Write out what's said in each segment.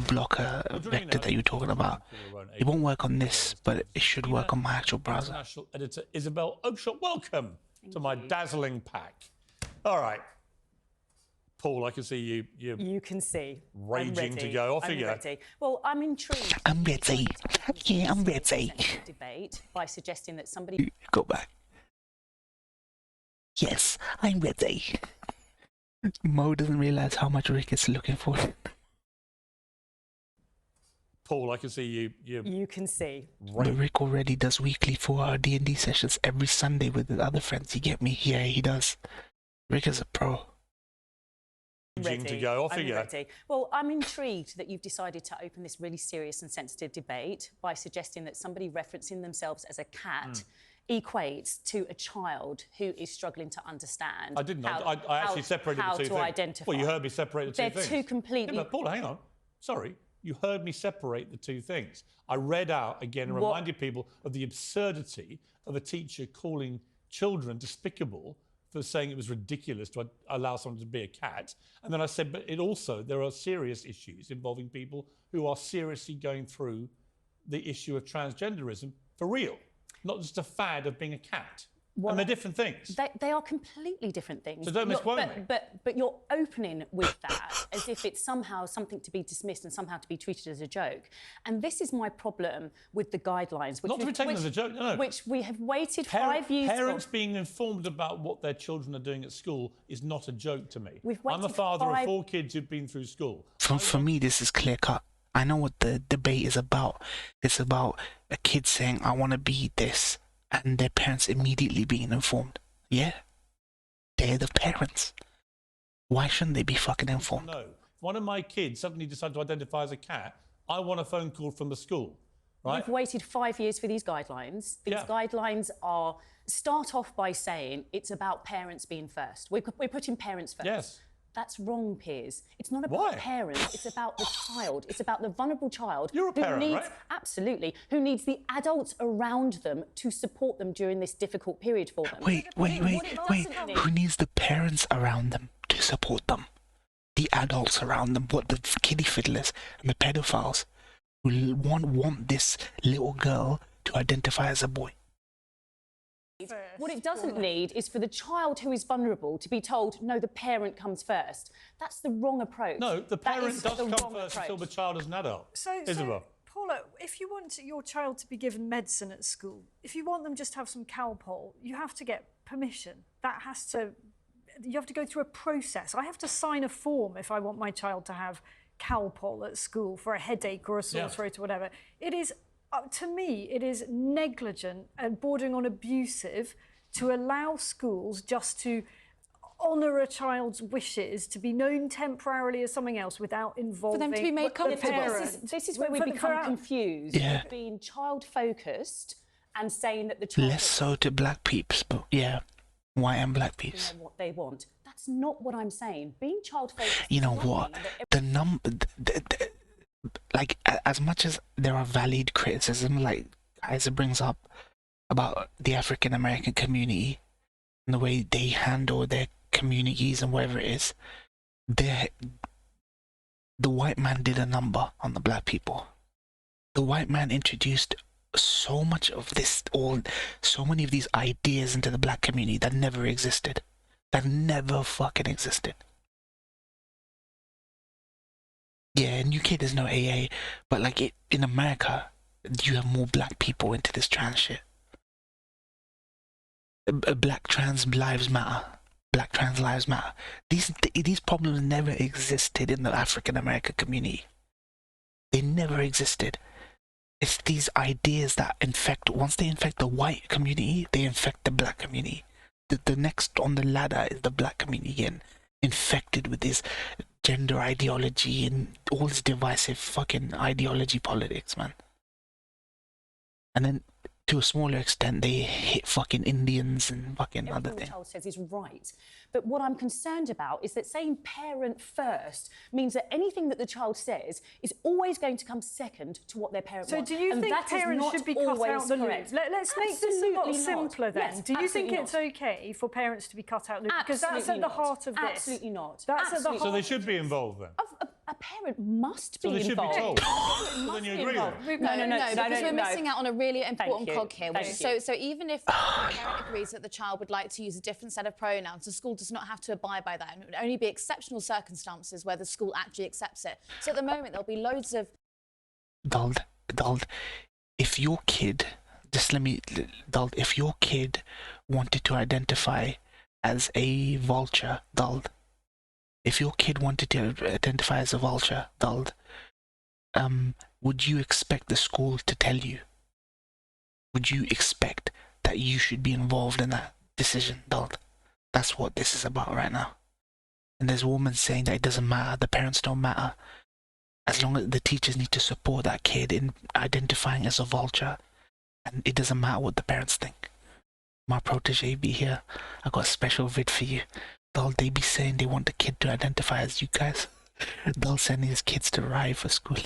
blocker vector that you're talking about. It won't work on this, but it should work on my actual browser. International editor Isabel Oakshott, welcome to my dazzling pack. All right. Paul, I can see you. You can see. Raging to go. Off you go. Ready. Well, I'm intrigued. I'm ready. Yeah, I'm ready. Debate by suggesting that somebody go back. Yes, I'm ready. Mo doesn't realize how much Rick is looking for. Paul, I can see you. You can see. But Rick already does weekly 4-hour D&D sessions every Sunday with his other friends. You get me? Yeah, he does. Rick is a pro. Ready. To go. Off you go. Ready. Well, I'm intrigued that you've decided to open this really serious and sensitive debate by suggesting that somebody referencing themselves as a cat equates to a child who is struggling to understand. I didn't. I actually separated the two things. Identify. Well, you heard me separate the two things. They're two completely... Yeah, but Paul, hang on. Sorry. You heard me separate the two things. I read out again and reminded people of the absurdity of a teacher calling children despicable for saying it was ridiculous to allow someone to be a cat. And then I said, but there are serious issues involving people who are seriously going through the issue of transgenderism for real, not just a fad of being a cat. And they're different things. They are completely different things. So don't misquote me. But you're opening with that as if it's somehow something to be dismissed and somehow to be treated as a joke. And this is my problem with the guidelines. Which not to be taken as a joke, no. Which we have waited 5 years... Parents being informed about what their children are doing at school is not a joke to me. I'm a father of 4 kids who've been through school. For me, this is clear-cut. I know what the debate is about. It's about a kid saying, I want to be this, and their parents immediately being informed. Yeah, they're the parents. Why shouldn't they be fucking informed? No. If one of my kids suddenly decides to identify as a cat, I want a phone call from the school, right? You've waited 5 years for these guidelines. These guidelines start off by saying it's about parents being first. We're putting parents first. Yes. That's wrong, Piers. It's not about parents, it's about the child. It's about the vulnerable child. You're a parent, who needs, right? Absolutely. Who needs the adults around them to support them during this difficult period for them. Wait. Who needs the parents around them to support them? The adults around them, what, the kiddie fiddlers and the pedophiles who want this little girl to identify as a boy. What it doesn't need is for the child who is vulnerable to be told, no, the parent comes first. That's the wrong approach. No, the parent does come first until the child is an adult. Isabel. Paula, if you want your child to be given medicine at school, if you want them just to have some Calpol, you have to get permission. You have to go through a process. I have to sign a form if I want my child to have Calpol at school for a headache or a sore throat or whatever. It is... to me, it is negligent and bordering on abusive to allow schools just to honour a child's wishes to be known temporarily as something else without involving... For them to be made comfortable. This is where we become confused. Yeah. Being child-focused and saying that the child... Less so to black peeps, but yeah, white and black peeps. Know what they want. That's not what I'm saying. Being child-focused... You know what? Like, as much as there are valid criticism, like Isa brings up about the African American community and the way they handle their communities and whatever it is, the white man did a number on the black people. The white man introduced so much of this, so many of these ideas into the black community that never existed. That never fucking existed. Yeah, in UK there's no AA, but like in America, you have more black people into this trans shit. Black trans lives matter. Black trans lives matter. These problems never existed in the African American community. They never existed. It's these ideas that once they infect the white community, they infect the black community. The next on the ladder is the black community getting infected with this gender ideology and all this divisive fucking ideology politics, man. And then to a smaller extent, they hit fucking Indians and fucking other Everything the things. child says is right. But what I'm concerned about is that saying parent first means that anything that the child says is always going to come second to what their parent wants. So do you and think that is parents not should be cut always out the loop? correct. Let's make this a lot Absolutely simpler not. then. Yes, Do you think absolutely it's not. okay for parents to be cut out loop? Because that's at Absolutely the not. heart of this. Absolutely not. That's at the Absolutely heart. So they should be involved then. A parent must be So they should be involved. told. So then you agree then? Because we're missing out on a really important you. cog here. Thank you. So even if the parent agrees that the child would like to use a different set of pronouns, the school does not have to abide by that. And it would only be exceptional circumstances where the school actually accepts it. So at the moment, there'll be loads of... Dald, if your kid, if your kid wanted to identify as a vulture, Dald, if your kid wanted to identify as a vulture, Dald, would you expect the school to tell you? Would you expect that you should be involved in that decision, Dald? That's what this is about right now. And there's a woman saying that it doesn't matter, the parents don't matter. As long as the teachers need to support that kid in identifying as a vulture, and it doesn't matter what the parents think. My protege be here. I got a special vid for you. They be saying they want the kid to identify as you guys. They'll send his kids to ride for school.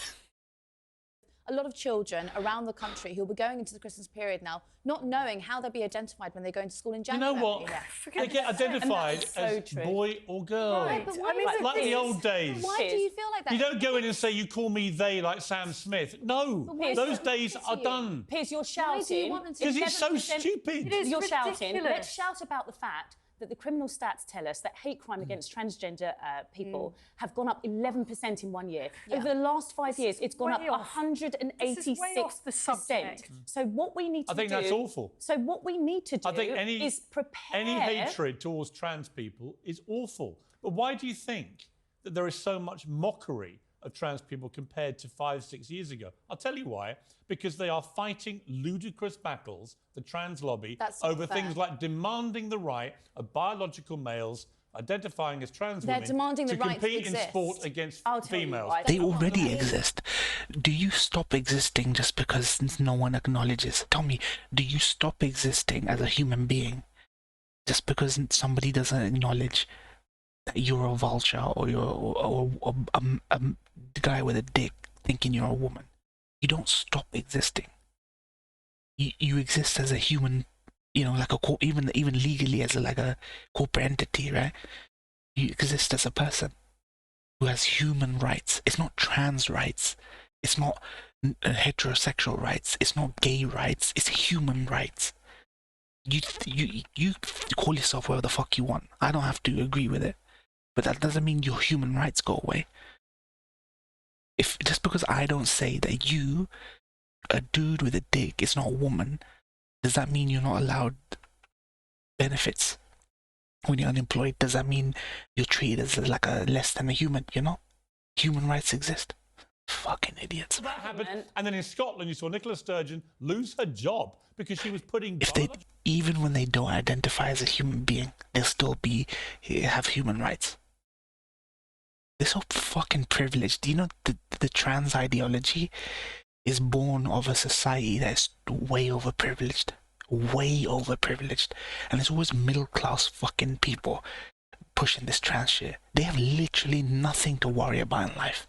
A lot of children around the country who will be going into the Christmas period now, not knowing how they'll be identified when they go into school in You January. know what? They get identified so as true. boy or girl. Right, but I mean, Like the old days. Why do you feel like that? You don't go in and say, you call me they like Sam Smith. No, why those is that days to are you? done. Piers, you're Why do shouting. you want them to... Because it's so 11%. stupid. It is You're shouting. ridiculous. Let's shout about the fact that the criminal stats tell us that hate crime against transgender people have gone up 11% in 1 year. Over the last 5 years, it's gone up way off. 186%. This is way off the subject. So what we need to I think do... that's awful. So what we need to do I think is prepare... any hatred towards trans people is awful. But why do you think that there is so much mockery of trans people compared to 5, 6 years ago? I'll tell you why. Because they are fighting ludicrous battles, the trans lobby, That's not over fair. things like demanding the right of biological males identifying as trans They're women demanding the to right to compete in exist. sport against I'll tell you females. why. They already exist. Do you stop existing just because no one acknowledges? Tell me, do you stop existing as a human being just because somebody doesn't acknowledge that you're a vulture or you're a guy with a dick thinking you're a woman? You don't stop existing. You exist as a human, you know, like even legally as a corporate entity, right? You exist as a person who has human rights. It's not trans rights. It's not heterosexual rights. It's not gay rights. It's human rights. You call yourself whatever the fuck you want. I don't have to agree with it, but that doesn't mean your human rights go away. If just because I don't say that you, a dude with a dick, is not a woman, does that mean you're not allowed benefits when you're unemployed? Does that mean you're treated as like a less than a human? You're not. Human rights exist. Fucking idiots. That happened. And then in Scotland, you saw Nicola Sturgeon lose her job because she was putting... Even when they don't identify as a human being, they'll still have human rights. They're so fucking privileged. Do you know the trans ideology is born of a society that's way overprivileged. Way overprivileged. And there's always middle class fucking people pushing this trans shit. They have literally nothing to worry about in life.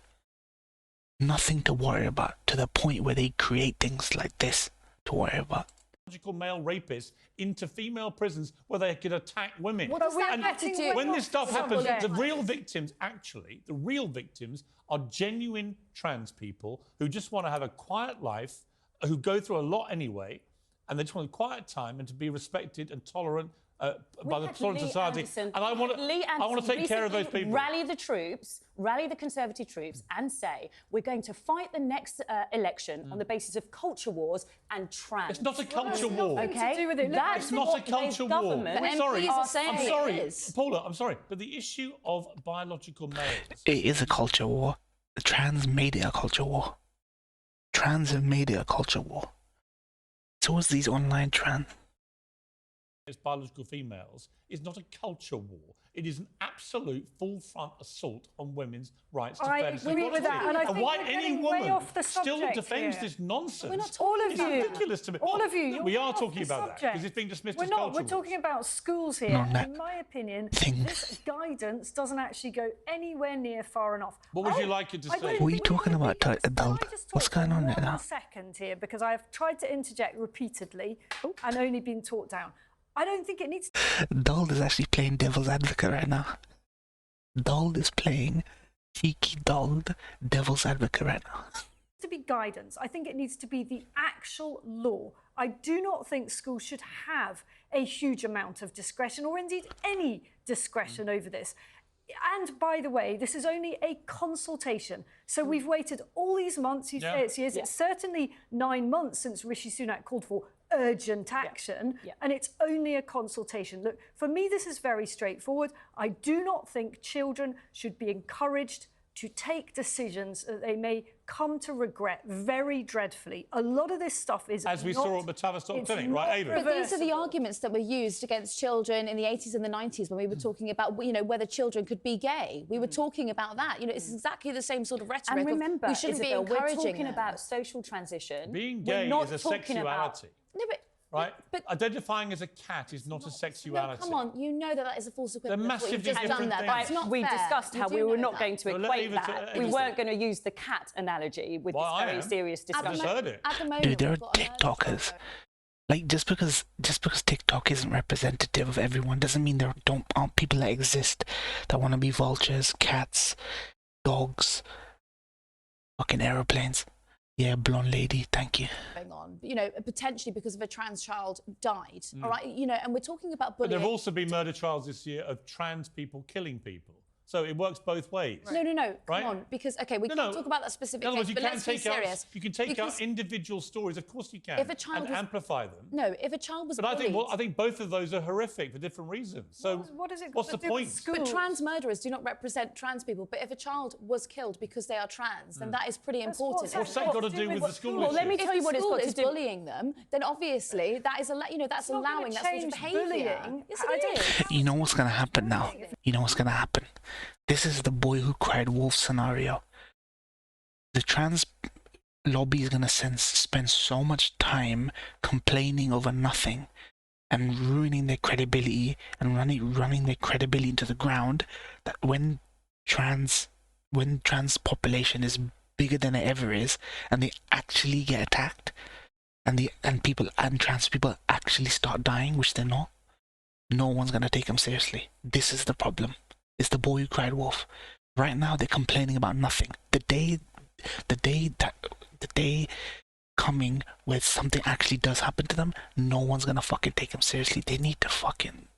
Nothing to worry about, to the point where they create things like this to worry about. Male rapists into female prisons where they could attack women. What does that have to do? When this stuff happens, Yeah. the real victims are genuine trans people who just want to have a quiet life, who go through a lot anyway, and they just want a quiet time and to be respected and tolerant by the tolerant society. And I want to take care of those people. Rally the troops, rally the Conservative troops, and say we're going to fight the next election on the basis of culture wars and trans. It's not a culture war. Okay, to do with it. that's It's not a what culture the war. government But Sorry, MPs are saying I'm it sorry, is. Paula, I'm sorry, but the issue of biological males... It is a culture war. The trans made it a culture war. Trans have made it a culture war. So was these online trans. against biological females is not a culture war. It is an absolute full-front assault on women's rights to fairness and agree with that, and I think why we're any getting way woman off the still subject defends here. this nonsense All of is you, ridiculous to me. all of you, We you're are off talking the about that subject. because it's being dismissed We're as not. culture We're talking wars. about schools here. No, And in my opinion, this guidance doesn't actually go anywhere near far enough. What would you like it to I say? don't What are you think- talking about, Can I adult? just What's talk for going on there now? 1 second here, because I've tried to interject repeatedly and only been talked down. I don't think it needs Doll is actually playing devil's advocate right now. Doll is playing cheeky doll devil's advocate right now. to be guidance. I think it needs to be the actual law. I do not think schools should have a huge amount of discretion, or indeed any discretion over this. And by the way, this is only a consultation. So we've waited all these months. You say it's years. It's certainly 9 months since Rishi Sunak called for urgent action, and it's only a consultation. Look, for me, this is very straightforward. I do not think children should be encouraged to take decisions that they may come to regret very dreadfully. A lot of this stuff is As we saw at the Tavistock Clinic, right, Ava? But these are the arguments that were used against children in the 80s and the 90s when we were talking about, you know, whether children could be gay. We were talking about that. You know, it's exactly the same sort of rhetoric. And remember, we shouldn't Isabel, be encouraging we're talking them. about social transition. Being We're gay not is a talking about- sexuality. No, Right? but Identifying as a cat is not a sexuality. No, come on, you know that is a false equivalence. They're What you've massively just done different there. things. That's not We fair. discussed You how do we were know not that. going to Well, let equate Eva that. We Eva weren't going to use the cat analogy with Well, this I very am. serious At the I just discussion. heard it. At the moment, Dude, there are we've got an urgent TikTokers. photo. Like just because TikTok isn't representative of everyone doesn't mean there aren't people that exist that want to be vultures, cats, dogs, fucking aeroplanes. Yeah, blonde lady, thank you. Going on, you know, potentially because of a trans child died. All right, you know, and we're talking about But bullying. there have also been murder trials this year of trans people killing people. So it works both ways. No, Right? come on, because okay, we No, can no. talk about that specific In other case, words, you but can let's be take out serious. you can take Because- out individual stories, of course you can, If a child and was- amplify them. No, if a child was But I bullied, think both of those are horrific for different reasons. So What does it what's got the to do with point? schools? but trans murderers do not represent trans people. But if a child was killed because they are trans, then that is pretty important. What's that got to do with the school Well, let me issue? tell you what If it's the got school to is do. bullying them, then obviously that is that's not gonna allowing that sort of change behaviour. bullying. Yes, I it don't- is. You know what's gonna happen now? You know what's gonna happen? This is the boy who cried wolf scenario. The trans lobby is gonna spend so much time complaining over nothing and ruining their credibility and running their credibility into the ground that when trans population is bigger than it ever is and they actually get attacked and trans people actually start dying, which they're not, no one's gonna take them seriously. This is the problem. It's the boy who cried wolf. Right now they're complaining about nothing. The day coming where something actually does happen to them, no one's gonna fucking take them seriously. They need to fucking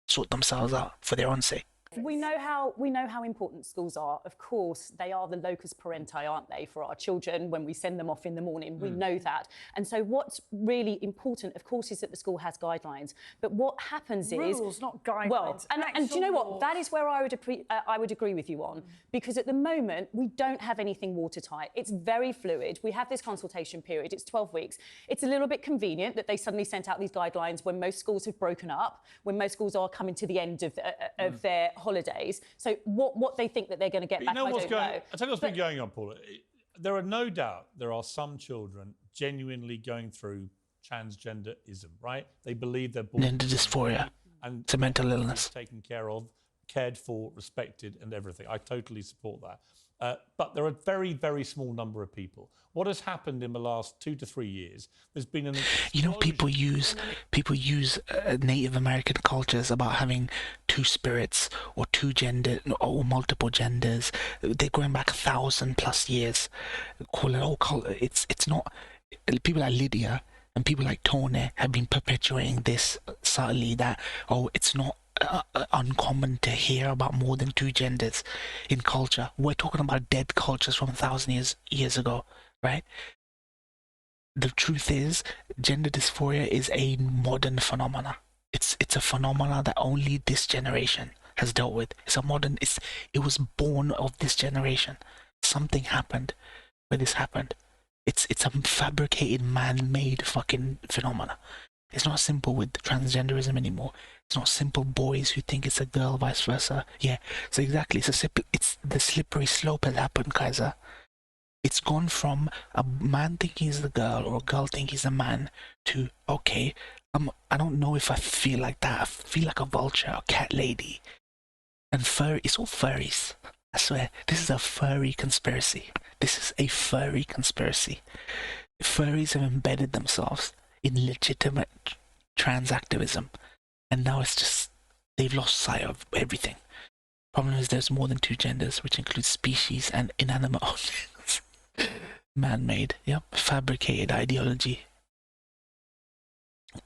sort themselves out for their own sake. We know how important schools are. Of course, they are the locus parenti, aren't they, for our children when we send them off in the morning. We know that. And so what's really important, of course, is that the school has guidelines. But what happens is... Rules, not guidelines. Well, and do you know what? Actual That is where I would agree with you on. Because at the moment, we don't have anything watertight. It's very fluid. We have this consultation period. It's 12 weeks. It's a little bit convenient that they suddenly sent out these guidelines when most schools have broken up, when most schools are coming to the end of their holidays. So what they think that they're going to get back, You know I what's don't going? know. I'll tell you what's been going on, Paula. There are no doubt there are some children genuinely going through transgenderism, right? They believe they're born Gender dysphoria. and It's a mental illness. taken care of, cared for, respected, and everything. I totally support that. But there are a very, very small number of people. What has happened in the last 2 to 3 years? There's been an You know, people use Native American cultures about having two spirits or two gender or multiple genders. They're going back 1,000+ years. Call it it's not. People like Lydia and people like Tony have been perpetuating this subtly that it's not uncommon to hear about more than two genders in culture. We're talking about dead cultures from 1,000 years ago, right? The truth is, gender dysphoria is a modern phenomena. It's a phenomena that only this generation has dealt with. It was born of this generation. Something happened when this happened. It's a fabricated, man-made fucking phenomena. It's not simple with transgenderism anymore. It's not simple boys who think it's a girl, vice versa. Yeah, so exactly. It's the slippery slope has happened, Kaiser. It's gone from a man thinking he's a girl or a girl thinking he's a man to, okay, I don't know if I feel like that. I feel like a vulture, a cat lady. And furry, it's all furries. I swear, this is a furry conspiracy. This is a furry conspiracy. Furries have embedded themselves in legitimate trans activism. And now it's just, they've lost sight of everything. Problem is there's more than 2 genders, which includes species and inanimate objects. Man-made, yep, fabricated ideology.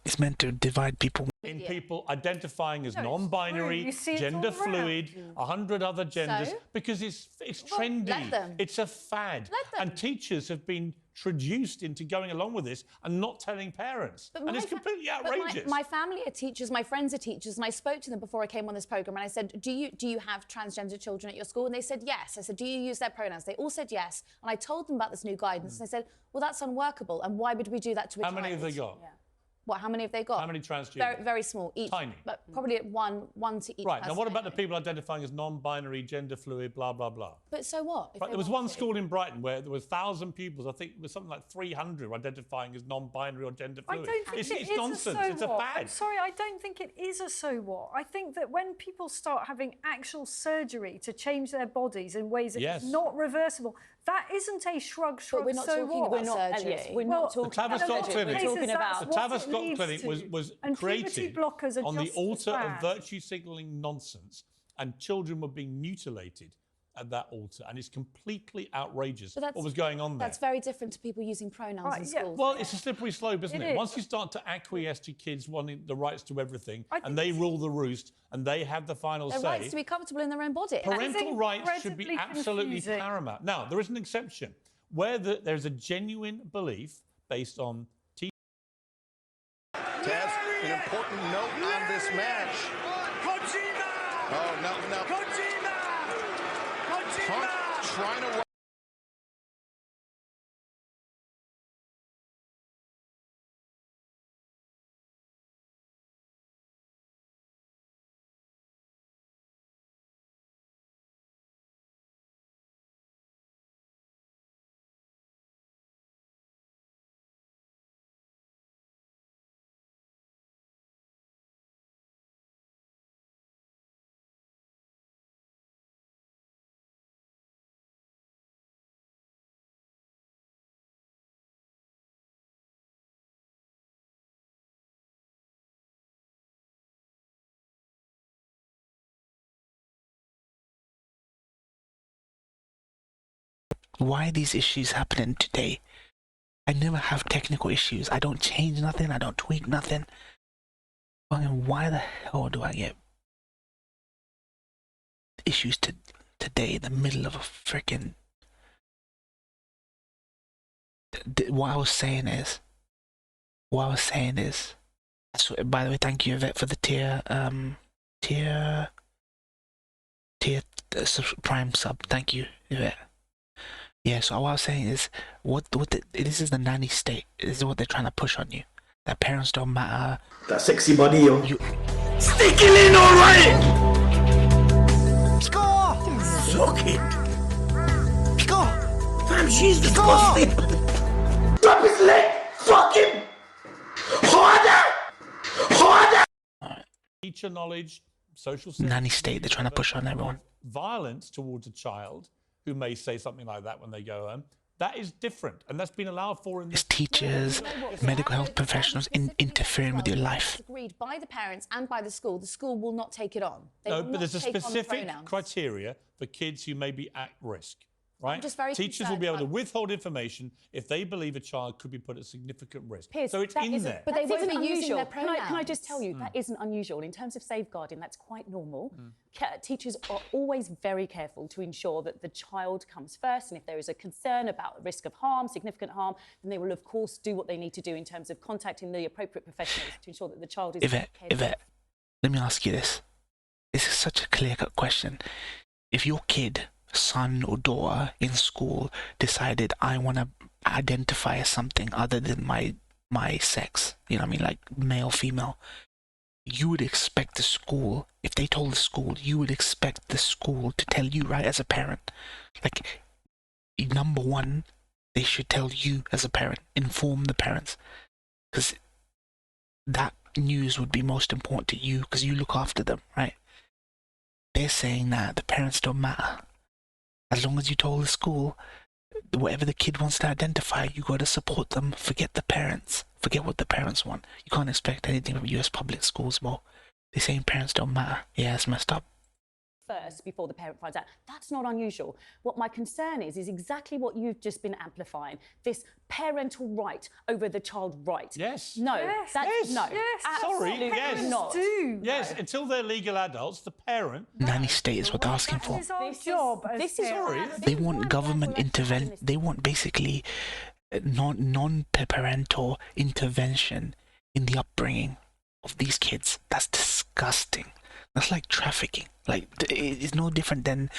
It's meant to divide people. In people identifying as No, it's non-binary, true. You see it gender all around. fluid, 100 other genders, So? because it's Well, trendy. let them. It's a fad. Let them. And teachers have been traduced into going along with this and not telling parents. But And it's my fa- completely but outrageous. My family are teachers, my friends are teachers, and I spoke to them before I came on this program, and I said, do you have transgender children at your school? And they said yes. I said, do you use their pronouns? They all said yes. And I told them about this new guidance, and they said, well, that's unworkable, and why would we do that to a How child? many have they got? What? How many have they got? How many transgender? Very, very small, each. Tiny. But probably at one to each. Right, now person what about the only. people identifying as non-binary, gender fluid, blah, blah, blah? But so what? if Right, they there was want one to? school in Brighton where there were 1,000 pupils. I think it was something like 300 identifying as non-binary or gender I fluid. don't think it's it is nonsense. a so It's a what. fad. I'm sorry, I don't think it is a so what. I think that when people start having actual surgery to change their bodies in ways that Yes. is not reversible, that isn't a shrug, But we're not so talking what. about We're not, surgery. Elias, we're Well, not talking Tavistock about Clinic- surgery. We're cases, talking that's about The what it Tavistock leads Clinic to. was And puberty created blockers are on the just as altar of bad. virtue signalling nonsense, and children were being mutilated at that altar, and it's completely outrageous But that's- what was going on there. That's very different to people using pronouns Right, in yeah. schools. Well, it's a slippery slope, isn't It it? is. Once you start to acquiesce to kids wanting the rights to everything, I think and they it's- rule the roost, and they have the final Their say. rights to be comfortable in their own body. Parental rights should be incredibly absolutely confusing. paramount. Now, there is an exception where there's a genuine belief based on Taz, an important note on this match. Oh, no. Punk trying to... Why are these issues happening today? I never have technical issues. I don't change nothing. I don't tweak nothing. Fucking why the hell do I get issues today in the middle of a freaking... What I was saying is... So, by the way, thank you, Yvette, for the tier Prime sub. Thank you, Yvette. Yeah, so what I was saying is, this is the nanny state. This is what they're trying to push on you. That parents don't matter. That sexy body, yo. Sticking in alright! Score! Suck it! Score! Fam, she's disgusting! Drop his leg! Fuck him! Harder! Harder! teacher knowledge, social Nanny state, they're trying to push on everyone. Violence towards a child who may say something like that when they go home, that is different, and that's been allowed for in It's this. teachers, medical health professionals interfering with your life. It's agreed by the parents and by the school will not take it on. They No, will but there's a not take on the specific pronouns. criteria for kids who may be at risk. Right? just very Teachers will be able to concerned withhold information if they believe a child could be put at significant risk. Piers, So it's that in isn't- there. But they That won't isn't be using unusual. their Can I just tell you, Hmm. that isn't unusual. In terms of safeguarding, that's quite normal. Teachers are always very careful to ensure that the child comes first, and if there is a concern about risk of harm, significant harm, then they will, of course, do what they need to do in terms of contacting the appropriate professionals to ensure that the child is cared for. Yvette, let me ask you this. This is such a clear-cut question. If your kid, son or daughter in school decided, I want to identify as something other than my my sex, you know what I mean, like male, female, you would expect the school, if they told the school, you would expect the school to tell you, right, as a parent. Like, number one, they should tell you as a parent, inform the parents. Because that news would be most important to you because you look after them, right? They're saying that the parents don't matter. As long as you told the school, whatever the kid wants to identify, you got to support them. Forget the parents. Forget what the parents want. You can't expect anything from US public schools, Mo. They're saying parents don't matter. Yeah, it's messed up. First, before the parent finds out. That's not unusual. What my concern is exactly what you've just been amplifying. This parental right over the child right. Yes. No. Yes. That's, Yes. No. Yes. Sorry, Absolutely yes. not. Yes, until they're legal adults, the parent... Nanny state is what they're asking for. This is our job. This is Sorry. They want government intervention. They want basically non-parental intervention in the upbringing of these kids. That's disgusting. That's like trafficking. Like, it's no different than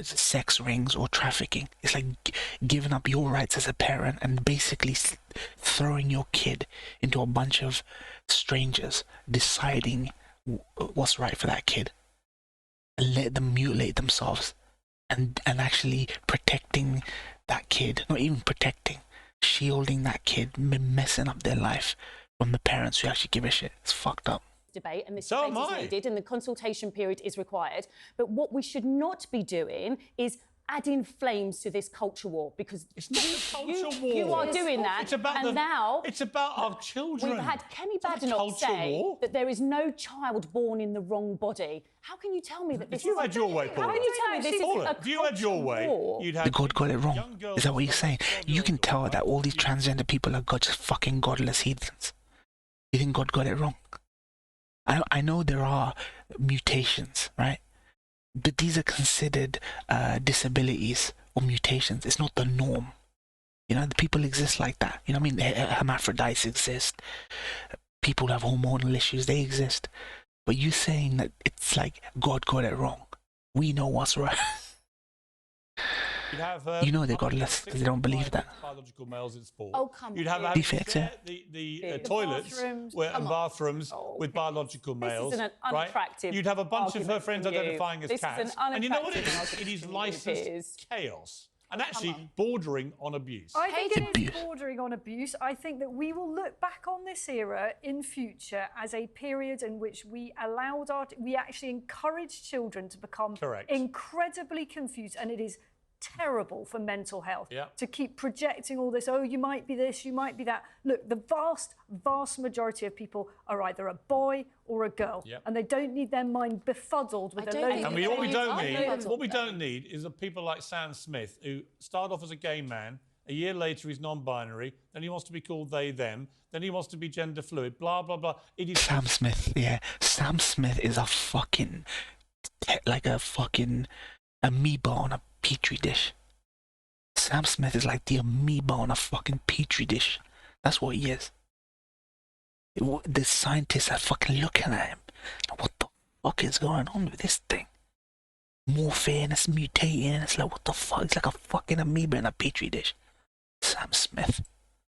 sex rings or trafficking. It's like giving up your rights as a parent and basically throwing your kid into a bunch of strangers deciding what's right for that kid and let them mutilate themselves and actually protecting that kid, not even protecting, shielding that kid, messing up their life from the parents who actually give a shit. It's fucked up. Debate, and this So debate am is I. needed and the consultation period is required. But what we should not be doing is adding flames to this culture war, because It's not a culture war. you are doing that. It's about and now it's about our children. we've had Kemi It's not a Badenoch culture say war. that there is no child born in the wrong body. How can you tell me that this If you is had your way, How Paula. can you tell me this is Paula, a if you had your culture way, war? you'd have... The God got it wrong. young girls Is that what you're like saying? 12 You can years tell old, that all these you- transgender people are just fucking godless heathens. You think God got it wrong? I know there are mutations, right? But these are considered disabilities or mutations. It's not the norm. You know, the people exist like that. You know what I mean? Hermaphrodites exist. People who have hormonal issues, they exist. But you saying that it's like God got it wrong. We know what's right. You'd have, You know they're godless because they don't believe that. Biological males in sport. Oh, come You'd have on. Defects, yeah. the toilets bathrooms. and bathrooms Oh, with biological This is males. an right? unattractive You'd have a bunch of her argument friends from you. identifying as This is an cats. And you know what it unattractive is? It is argument from you, Piers. licensed chaos. And actually bordering on abuse. I think it Abuse. is bordering on abuse. I think that we will look back on this era in future as a period in which we we actually encouraged children to become Correct. incredibly confused, and it is terrible for mental health Yeah. to keep projecting all this. Oh, you might be this, you might be that. Look, the vast majority of people are either a boy or a girl, Yep. and they don't need their mind befuddled with I a don't load think of And they what we use don't our need, labels. what we don't need is the people like Sam Smith who start off as a gay man. A year later, he's non-binary. Then he wants to be called they, them. Then he wants to be gender fluid. Blah blah blah. It is Sam Smith, yeah. Sam Smith is a fucking, like a fucking amoeba on a petri dish. Sam Smith is like the amoeba on a fucking petri dish. That's what he is. The scientists are fucking looking at him. What the fuck is going on with this thing? Morphine, it's mutating. It's like, what the fuck? It's like a fucking amoeba in a petri dish. Sam Smith.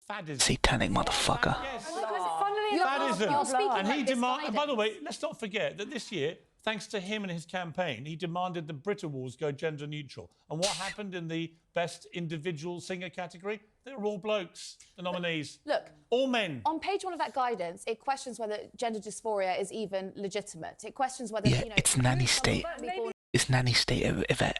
fadism. Satanic motherfucker. Yes. Funnily You're enough, Fadism. you're speaking And he like demanded. this By the way, guidance. let's not forget that this year, thanks to him and his campaign, he demanded the Brit Awards go gender neutral. And what happened in the best individual singer category? They were all blokes, the nominees. Look, All men. on page 1 of that guidance, it questions whether gender dysphoria is even legitimate. It questions whether, Yeah, you know, it's nanny state. It's nanny state of it.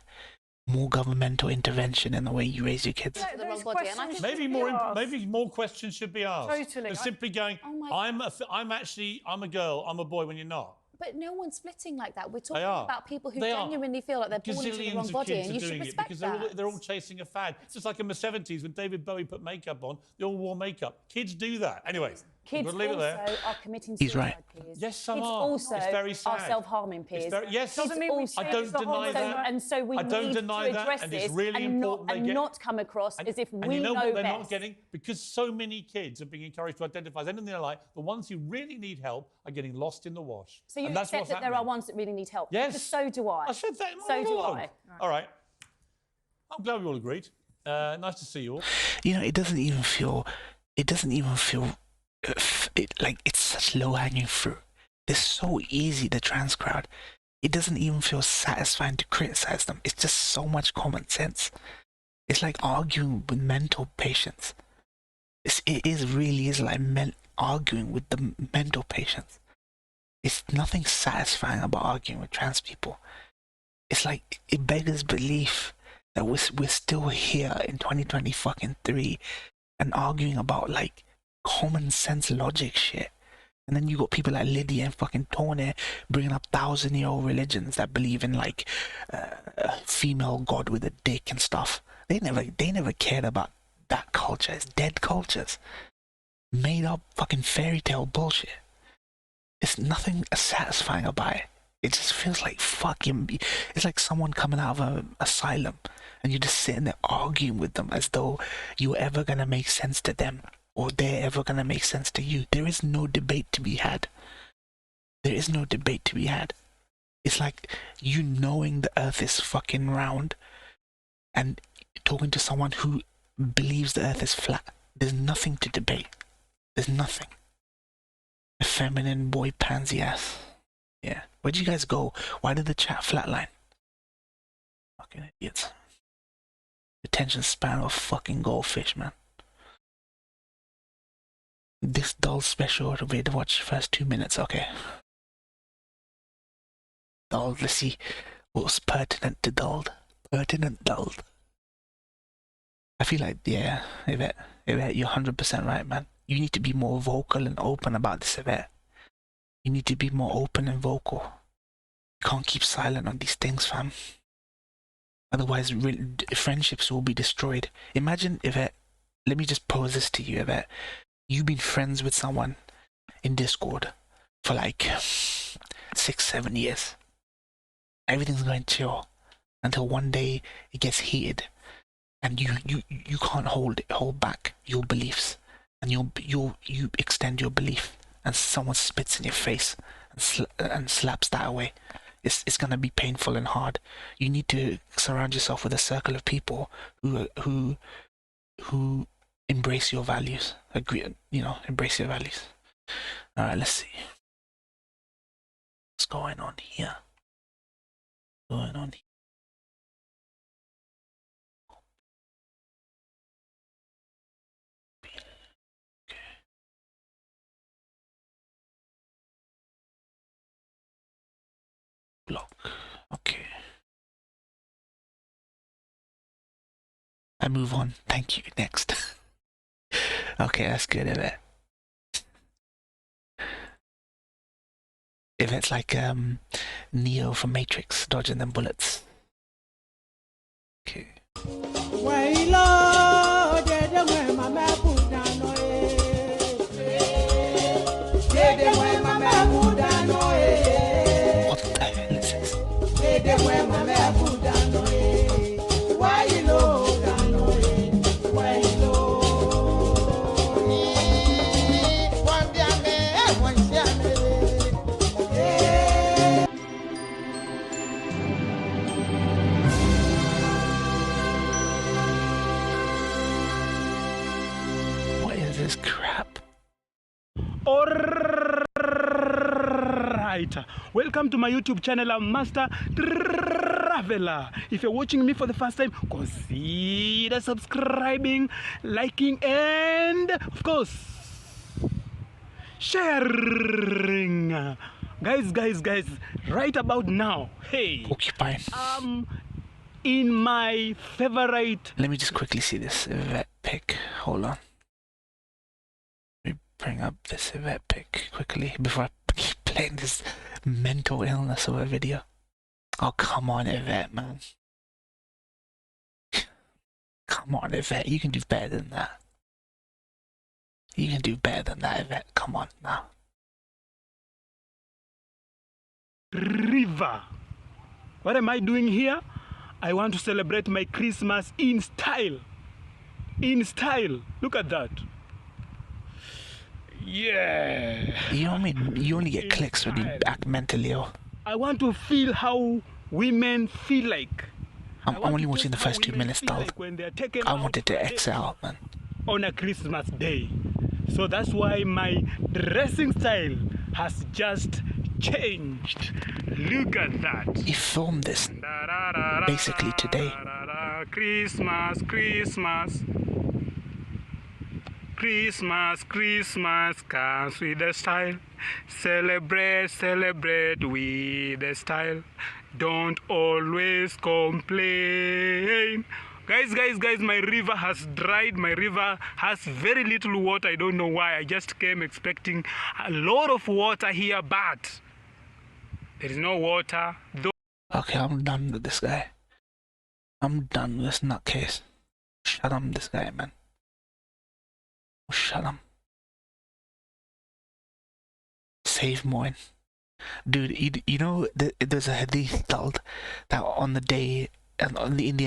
More governmental intervention in the way you raise your kids. to the wrong Those body. And I questions think Maybe more questions should be asked. Totally. Than simply going, Oh my- I'm a girl, I'm a boy when you're not. But no one's splitting like that. We're talking are. about people who They are. genuinely feel like they're born into the Gazillions wrong of body, kids and are you should doing it respect because that. they're all chasing a fad. It's just like in the 70s when David Bowie put makeup on, they all wore makeup. Kids do that. Anyway, Kids we'll leave it there. also are committing He's suicide, right. Piers. Yes, some Kids are. also It's very are sad. self-harming, It's Piers. very- yes. Doesn't mean we Also- I don't deny that. And so we I don't need deny to that, address and this it's really and important they get- not come across as if And we you know know what they're best. not getting? Because so many kids are being encouraged to identify as anything they like, the ones who really need help are getting lost in the wash. So you and that's accept what's that there are happening. ones that really need help? Yes. Because so do I. I said that in my So do monologue. I. All right. I'm glad we all agreed. Nice to see you all. You know, it doesn't even feel it doesn't even feel like it's such low-hanging fruit. It's so easy, the trans crowd. It doesn't even feel satisfying to criticize them. It's just so much common sense. It's like arguing with mental patients. It really is like arguing with the mental patients. It's nothing satisfying about arguing with trans people. It's like, it beggars belief that we're still here in 2023 and arguing about like common sense logic shit. And then you got people like Lydia and fucking Tony bringing up 1,000-year-old religions that believe in like a female god with a dick and stuff. They never cared about that culture. It's dead cultures. Made up fucking fairy tale bullshit. It's nothing satisfying about it. It just feels like fucking... It's like someone coming out of an asylum and you're just sitting there arguing with them as though you're ever gonna make sense to them or they're ever gonna make sense to you. There is no debate to be had. There is no debate to be had. It's like you knowing the earth is fucking round and talking to someone who believes the earth is flat. There's nothing to debate. There's nothing. A feminine boy pansy ass. Yeah. Where'd you guys go? Why did the chat flatline? Fucking idiots. Attention span of a fucking goldfish, man. This dull special, wait to watch the first 2 minutes. Okay. Dulled. Let's see what's pertinent to dulled. Pertinent dulled. I feel like, yeah, Yvette, you're 100% right, man. You need to be more vocal and open about this, Yvette. You need to be more open and vocal. You can't keep silent on these things, fam. Otherwise, friendships will be destroyed. Imagine, Yvette, let me just pose this to you, Yvette. You've been friends with someone in Discord for like 6-7 years. Everything's going chill until one day it gets heated. And you can't hold back your beliefs, and you extend your belief, and someone spits in your face and slaps that away. It's gonna be painful and hard. You need to surround yourself with a circle of people who embrace your values. Embrace your values. All right, let's see what's going on here. Block. Okay. I move on. Thank you. Next. Okay, that's good, Yvette. Yvette's like Neo from Matrix, dodging them bullets. Okay. What is this crap? Alright, welcome to my YouTube channel. I'm Master Traveler. If you're watching me for the first time, consider subscribing, liking, and of course sharing. Guys, right about now, hey, Porcupine. In my favorite... Let me just quickly see this Yvette pic. Hold on. Let me bring up this Yvette pic quickly before I keep playing this mental illness of a video. Oh, come on, Yvette, man. Come on, Yvette. You can do better than that. You can do better than that, Yvette. Come on, now. River. What am I doing here? I want to celebrate my Christmas in style. In style. Look at that. Yeah. You know what I mean? You only get clicks when you act mentally ill. I want to feel how women feel like. I'm only watching the first 2 minutes, though. Like when they're taken I wanted to exhale, man. on a Christmas day. So that's why my dressing style has just changed. Look at that. He filmed this basically today. Christmas, Christmas. Christmas, Christmas comes with the style. Celebrate, celebrate with the style. Don't always complain. Guys, my river has dried. My river has very little water. I don't know why. I just came expecting a lot of water here, but there is no water. Okay, I'm done with this guy. I'm done with this nutcase. Shut him, this guy, man. Shut him. Save mine. Dude, you know, there's a hadith told that on the day, and in the end,